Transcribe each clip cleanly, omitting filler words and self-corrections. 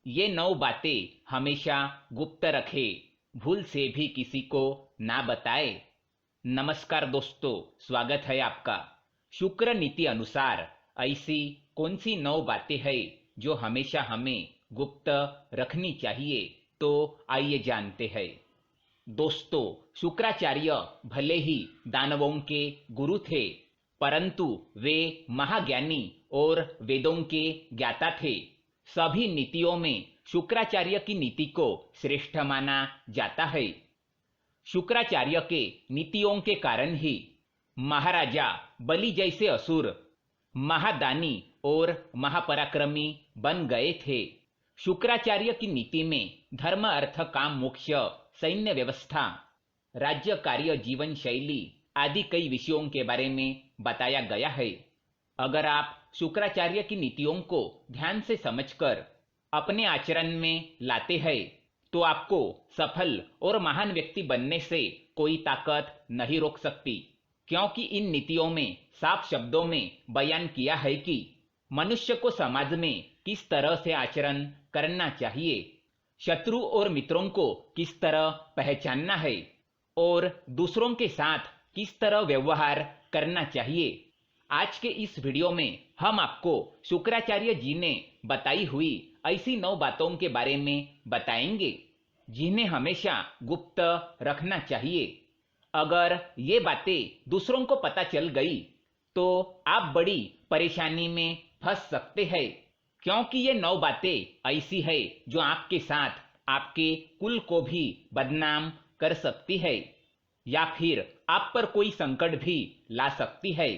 ये 9 बातें हमेशा गुप्त रखे, भूल से भी किसी को ना बताए। नमस्कार दोस्तों, स्वागत है आपका। शुक्र नीति अनुसार ऐसी कौन सी 9 बातें हैं जो हमेशा हमें गुप्त रखनी चाहिए, तो आइए जानते हैं। दोस्तों, शुक्राचार्य भले ही दानवों के गुरु थे, परंतु वे महाज्ञानी और वेदों के ज्ञाता थे। सभी नीतियों में शुक्राचार्य की नीति को श्रेष्ठ माना जाता है। शुक्राचार्य के नीतियों के कारण ही महाराजा बलि जैसे असुर महादानी और महापराक्रमी बन गए थे। शुक्राचार्य की नीति में धर्म, अर्थ, काम, मोक्ष, सैन्य व्यवस्था, राज्य कार्य, जीवन शैली आदि कई विषयों के बारे में बताया गया है। अगर आप शुक्राचार्य की नीतियों को ध्यान से समझकर अपने आचरण में लाते हैं, तो आपको सफल और महान व्यक्ति बनने से कोई ताकत नहीं रोक सकती, क्योंकि इन नीतियों में साफ शब्दों में बयान किया है कि मनुष्य को समाज में किस तरह से आचरण करना चाहिए, शत्रु और मित्रों को किस तरह पहचानना है और दूसरों के साथ किस तरह व्यवहार करना चाहिए। आज के इस वीडियो में हम आपको शुक्राचार्य जी ने बताई हुई ऐसी 9 बातों के बारे में बताएंगे, जिन्हें हमेशा गुप्त रखना चाहिए। अगर ये बातें दूसरों को पता चल गई तो आप बड़ी परेशानी में फंस सकते हैं, क्योंकि ये 9 बातें ऐसी है जो आपके साथ आपके कुल को भी बदनाम कर सकती है या फिर आप पर कोई संकट भी ला सकती है।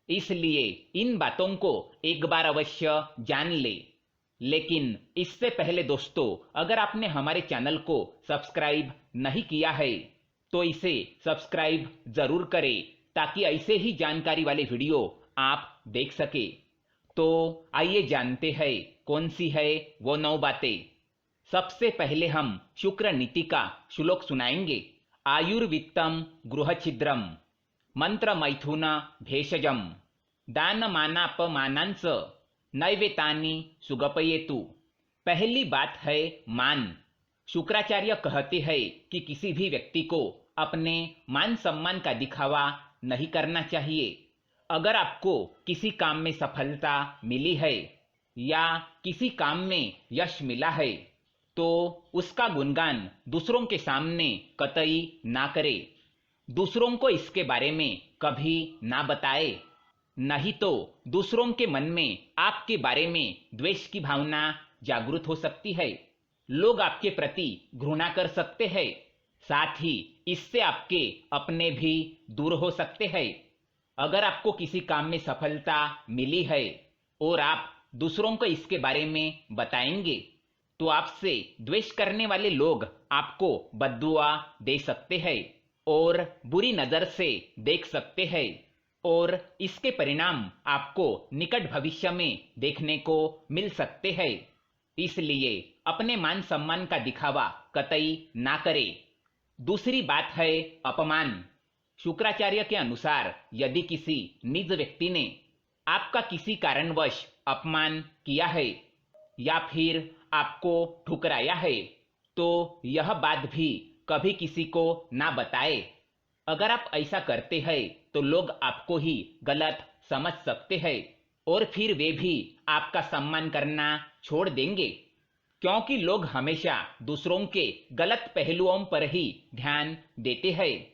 इसलिए इन बातों को एक बार अवश्य जान ले। लेकिन इससे पहले दोस्तों, अगर आपने हमारे चैनल को सब्सक्राइब नहीं किया है तो इसे सब्सक्राइब जरूर करें, ताकि ऐसे ही जानकारी वाले वीडियो आप देख सके। तो आइए जानते हैं कौन सी है वो 9 बातें। सबसे पहले हम शुक्र नीति का श्लोक सुनाएंगे। आयुर्वित्तम गृहछिद्रम मंत्र मैथुन भेषजम दानमानापमानांस नैवेतानि सुगपयेतु। पहली बात है मान। शुक्राचार्य कहते हैं कि किसी भी व्यक्ति को अपने मान सम्मान का दिखावा नहीं करना चाहिए। अगर आपको किसी काम में सफलता मिली है या किसी काम में यश मिला है, तो उसका गुणगान दूसरों के सामने कतई ना करे। दूसरों को इसके बारे में कभी ना बताए, नहीं तो दूसरों के मन में आपके बारे में द्वेष की भावना जागृत हो सकती है। लोग आपके प्रति घृणा कर सकते हैं, साथ ही इससे आपके अपने भी दूर हो सकते हैं। अगर आपको किसी काम में सफलता मिली है और आप दूसरों को इसके बारे में बताएंगे, तो आपसे द्वेष करने वाले लोग आपको बद्दुआ दे सकते हैं और बुरी नजर से देख सकते हैं, और इसके परिणाम आपको निकट भविष्य में देखने को मिल सकते हैं। इसलिए अपने मान सम्मान का दिखावा कतई ना करें। दूसरी बात है अपमान। शुक्राचार्य के अनुसार यदि किसी निज व्यक्ति ने आपका किसी कारणवश अपमान किया है या फिर आपको ठुकराया है, तो यह बात भी कभी किसी को ना बताए। अगर आप ऐसा करते हैं तो लोग आपको ही गलत समझ सकते हैं और फिर वे भी आपका सम्मान करना छोड़ देंगे, क्योंकि लोग हमेशा दूसरों के गलत पहलुओं पर ही ध्यान देते हैं,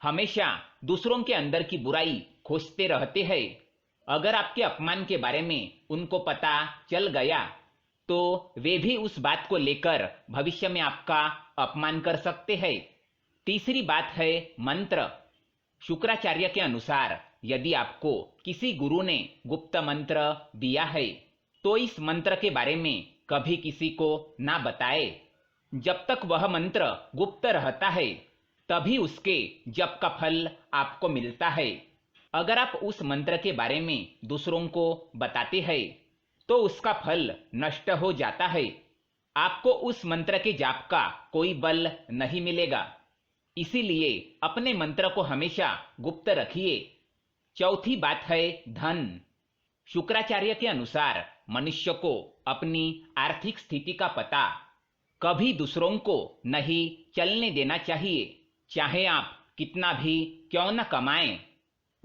हमेशा दूसरों के अंदर की बुराई खोजते रहते हैं। अगर आपके अपमान के बारे में उनको पता चल गया तो वे भी उस बात को लेकर भविष्य में आपका अपमान कर सकते हैं। तीसरी बात है मंत्र। शुक्राचार्य के अनुसार यदि आपको किसी गुरु ने गुप्त मंत्र दिया है, तो इस मंत्र के बारे में कभी किसी को ना बताए। जब तक वह मंत्र गुप्त रहता है, तभी उसके जप का फल आपको मिलता है। अगर आप उस मंत्र के बारे में दूसरों को बताते हैं, तो उसका फल नष्ट हो जाता है। आपको उस मंत्र के जाप का कोई बल नहीं मिलेगा। इसीलिए अपने मंत्र को हमेशा गुप्त रखिए। चौथी बात है धन। शुक्राचार्य के अनुसार मनुष्य को अपनी आर्थिक स्थिति का पता कभी दूसरों को नहीं चलने देना चाहिए। चाहे आप कितना भी क्यों न कमाएं,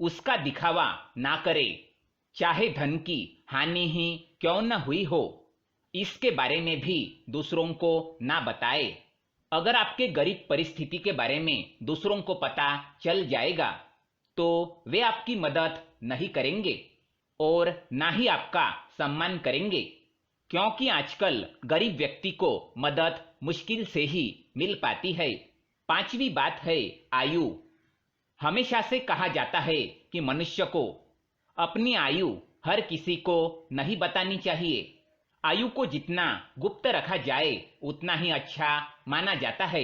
उसका दिखावा ना करें। चाहे धन की हानि ही क्यों न हुई हो, इसके बारे में भी दूसरों को ना बताएं। अगर आपके गरीब परिस्थिति के बारे में दूसरों को पता चल जाएगा तो वे आपकी मदद नहीं करेंगे और ना ही आपका सम्मान करेंगे, क्योंकि आजकल गरीब व्यक्ति को मदद मुश्किल से ही मिल पाती है। पांचवी बात है आयु। हमेशा से कहा जाता है कि मनुष्य को अपनी आयु हर किसी को नहीं बतानी चाहिए। आयु को जितना गुप्त रखा जाए उतना ही अच्छा माना जाता है।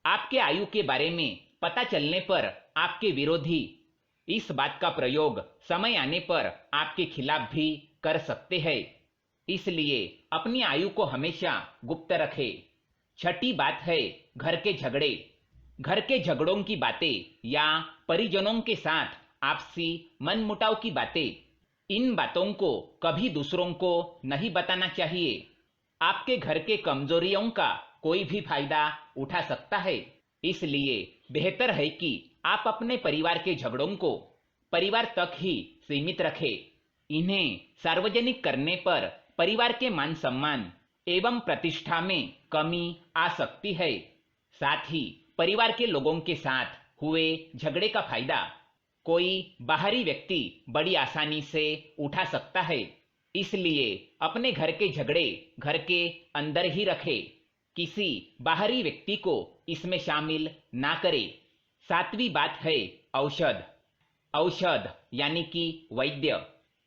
आपके आयु के बारे में पता चलने पर आपके विरोधी इस बात का प्रयोग समय आने पर आपके खिलाफ भी कर सकते हैं। इसलिए अपनी आयु को हमेशा गुप्त रखें। छठी बात है घर के झगड़े। घर के झगड़ों की बातें या परिजनों के साथ आपसी मनमुटाव की बातें, इन बातों को कभी दूसरों को नहीं बताना चाहिए। आपके घर के कमजोरियों का कोई भी फायदा उठा सकता है। इसलिए बेहतर है कि आप अपने परिवार के झगड़ों को परिवार तक ही सीमित रखें। इन्हें सार्वजनिक करने पर परिवार के मान सम्मान एवं प्रतिष्ठा में कमी आ सकती है। साथ ही परिवार के लोगों के साथ हुए झगड़े का फायदा कोई बाहरी व्यक्ति बड़ी आसानी से उठा सकता है। इसलिए अपने घर के झगड़े घर के अंदर ही रखें, किसी बाहरी व्यक्ति को इसमें शामिल ना करें। सातवीं बात है औषध। औषध यानी कि वैद्य।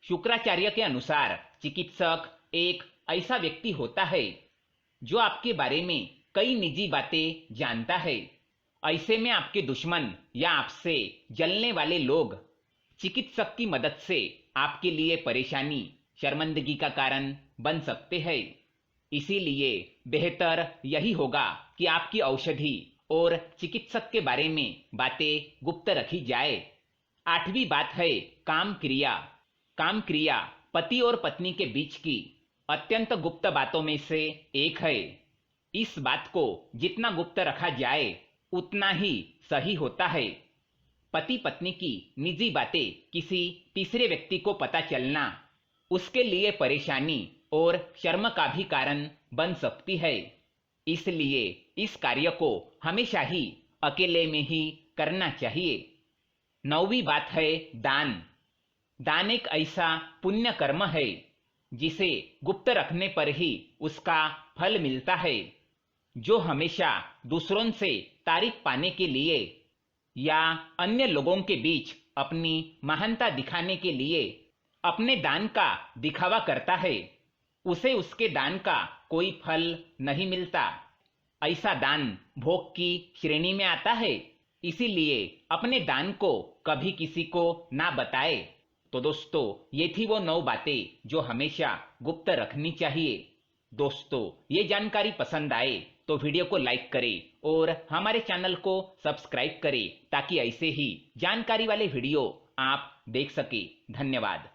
शुक्राचार्य के अनुसार चिकित्सक एक ऐसा व्यक्ति होता है जो आपके बारे में कई निजी बातें जानता है। ऐसे में आपके दुश्मन या आपसे जलने वाले लोग चिकित्सक की मदद से आपके लिए परेशानी, शर्मिंदगी का कारण बन सकते हैं। इसीलिए बेहतर यही होगा कि आपकी औषधि और चिकित्सक के बारे में बातें गुप्त रखी जाए। आठवीं बात है काम क्रिया। काम क्रिया पति और पत्नी के बीच की अत्यंत गुप्त बातों में से एक है। इस बात को जितना गुप्त रखा जाए उतना ही सही होता है। पति पत्नी की निजी बातें किसी तीसरे व्यक्ति को पता चलना उसके लिए परेशानी और शर्म का भी कारण बन सकती है। इसलिए इस कार्य को हमेशा ही अकेले में ही करना चाहिए। नौवीं बात है दान। दान एक ऐसा पुण्य कर्म है जिसे गुप्त रखने पर ही उसका फल मिलता है। जो हमेशा दूसरों से तारीफ पाने के लिए या अन्य लोगों के बीच अपनी महानता दिखाने के लिए अपने दान का दिखावा करता है, उसे उसके दान का कोई फल नहीं मिलता। ऐसा दान भोग की श्रेणी में आता है। इसीलिए अपने दान को कभी किसी को ना बताए। तो दोस्तों, ये थी वो 9 बातें जो हमेशा गुप्त रखनी चाहिए। दोस्तों, ये जानकारी पसंद आए तो वीडियो को लाइक करें और हमारे चैनल को सब्सक्राइब करें ताकि ऐसे ही जानकारी वाले वीडियो आप देख सके। धन्यवाद।